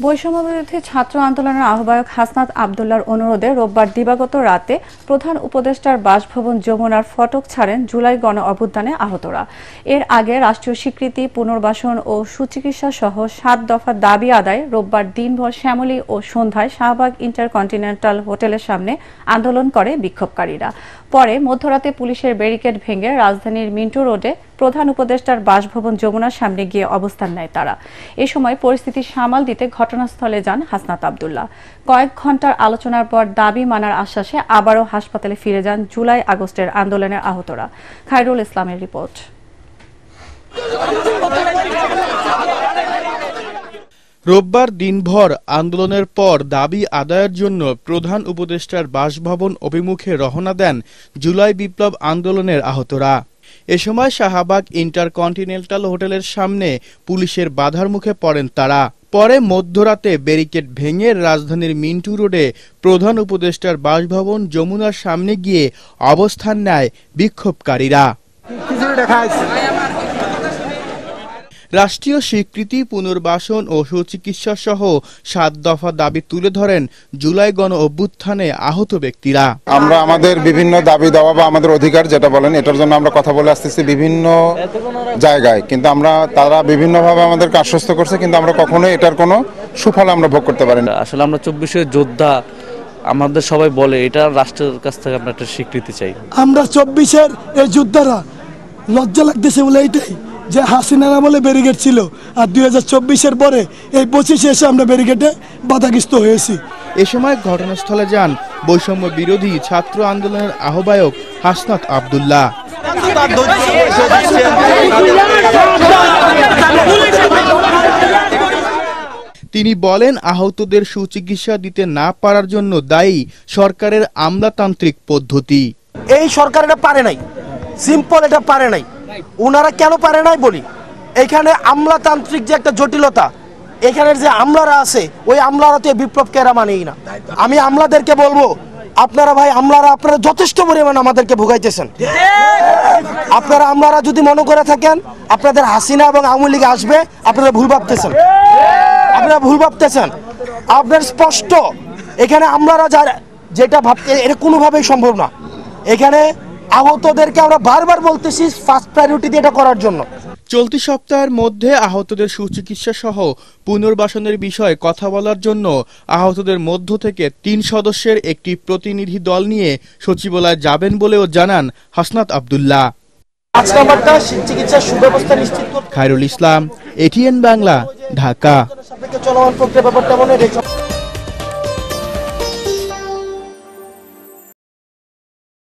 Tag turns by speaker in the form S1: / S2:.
S1: বৈষম্যবিরোধী ছাত্র আন্দোলনের আহ্বায়ক হাসনাত আব্দুল্লাহর অনুরোধে রোববার দিবাগত রাতে প্রধান উপদেষ্টার বাসভবন যমুনার ফটক ছাড়েন জুলাই গণ অভ্যুত্থানে আহতরা। এর আগে রাষ্ট্রীয় স্বীকৃতি, পুনর্বাসন ও সুচিকিৎসা সহ ৭ দফা দাবি আদায় রোববার দিনভর শ্যামলী ও সন্ধ্যায় শাহবাগ ইন্টারকন্টিনেন্টাল হোটেলের সামনে আন্দোলন করে বিক্ষোভকারীরা। পরে মধ্যরাতে পুলিশের ব্যারিকেড ভেঙে রাজধানীর মিন্টু রোডে প্রধান উপদেষ্টার বাসভবন যমুনার সামনে গিয়ে অবস্থান নেয় তারা। এ সময় পরিস্থিতি সামাল দিতে ঘটনাস্থলে যান হাসনাত আব্দুল্লাহ। কয়েক ঘণ্টার আলোচনার পর দাবি মানার আশ্বাসে আবারও হাসপাতালে ফিরে যান জুলাই আগস্টের আন্দোলনের আহতরা। খায়রুল ইসলামের রিপোর্ট।
S2: রোববার দিনভর আন্দোলনের পর দাবি আদায়ের জন্য প্রধান উপদেষ্টার বাসভবন অভিমুখে রওনা দেন জুলাই বিপ্লব আন্দোলনের আহতরা। এ সময় শাহবাগ ইন্টারকন্টিনেন্টাল হোটেলের সামনে পুলিশের বাধার মুখে পড়েন তারা। পরে মধ্যরাতে ব্যারিকেড ভেঙে রাজধানীর মিন্টু রোডে প্রধান উপদেষ্টার বাসভবন যমুনার সামনে গিয়ে অবস্থান নেয় বিক্ষোভকারীরা। রাষ্ট্রীয় স্বীকৃতি, পুনর্বাসন ও সুচিকিৎসা সহ ৭ দফা দাবি তুলে ধরেন জুলাই গণ অভ্যুত্থানে আহত ব্যক্তিরা।
S3: আমরা আমাদের বিভিন্ন দাবি দেওয়া বা আমাদের অধিকার যেটা বলেন এটার জন্য আমরা কথা বলে আসতেছি বিভিন্ন জায়গায়, কিন্তু তারা বিভিন্নভাবে আমাদেরকে আশ্বস্ত করছে, কিন্তু আমরা কখনোই এটার কোনো সুফল আমরা ভোগ করতে পারি না।
S4: আসলে আমরা ২৪-এর যোদ্ধা, আমাদের সবাই বলে এটা রাষ্ট্রের কাছ থেকে আমরা একটা স্বীকৃতি চাই।
S5: আমরা ২৪-এর এই যোদ্ধারা, লজ্জা লাগতেছে বলে এইটাই যে হাসিনা বলে ব্যারিকেড ছিল, আর ২০২৪-এর পরে এই ২৫-এ এসে আমরা ব্যারিকেডে বাধাগ্রস্ত হয়েছি।
S2: এ সময় ঘটনাস্থলে যান বৈষম্য বিরোধী ছাত্র আন্দোলনের আহ্বায়ক হাসনাত আব্দুল্লাহ। তিনি বলেন, আহতদের সুচিকিৎসা দিতে না পারার জন্য দায়ী সরকারের আমলাতান্ত্রিক পদ্ধতি।
S6: এই সরকার এটা পারে নাই, সিম্পল এটা পারে নাই। ওনারা কেন পারে নাই বলি, এখানে আমলাতান্ত্রিক যে একটা জটিলতা, এখানের যে আমলারা আছে ওই আমলারাতে বিপ্লবকে এরা মানেই না। আমি আমলাদেরকে বলবো, আপনারা যথেষ্ট পরিমাণ আমাদেরকে ভোগাইতেছেন। আমলারা যদি মনে করে থাকেন আপনাদের হাসিনা এবং আওয়ামী লীগ আসবে, আপনারা ভুল ভাবতেছেন। আপনার স্পষ্ট এখানে আমলারা যেটা ভাবতে, এটা কোনোভাবেই সম্ভব না। এখানে আহতদেরকে আমরা বারবার বলতেছি ফার্স্ট প্রায়োরিটি দিয়ে এটা করার জন্য।
S2: চলতি সপ্তাহের মধ্যে আহতদের সুচিকিৎসা সহ পুনর্বাসনের বিষয়ে কথা বলার জন্য আহতদের মধ্য থেকে ৩ সদস্যের একটি প্রতিনিধি দল নিয়ে সচিবালয়ে যাবেন বলেও জানান হাসনাত আব্দুল্লাহ।
S6: চিকিৎসার সুব্যবস্থা নিশ্চিত।
S2: খায়রুল ইসলাম, এটিএন বাংলা, ঢাকা।
S6: চলমান প্রক্রিয়া ব্যাপারটা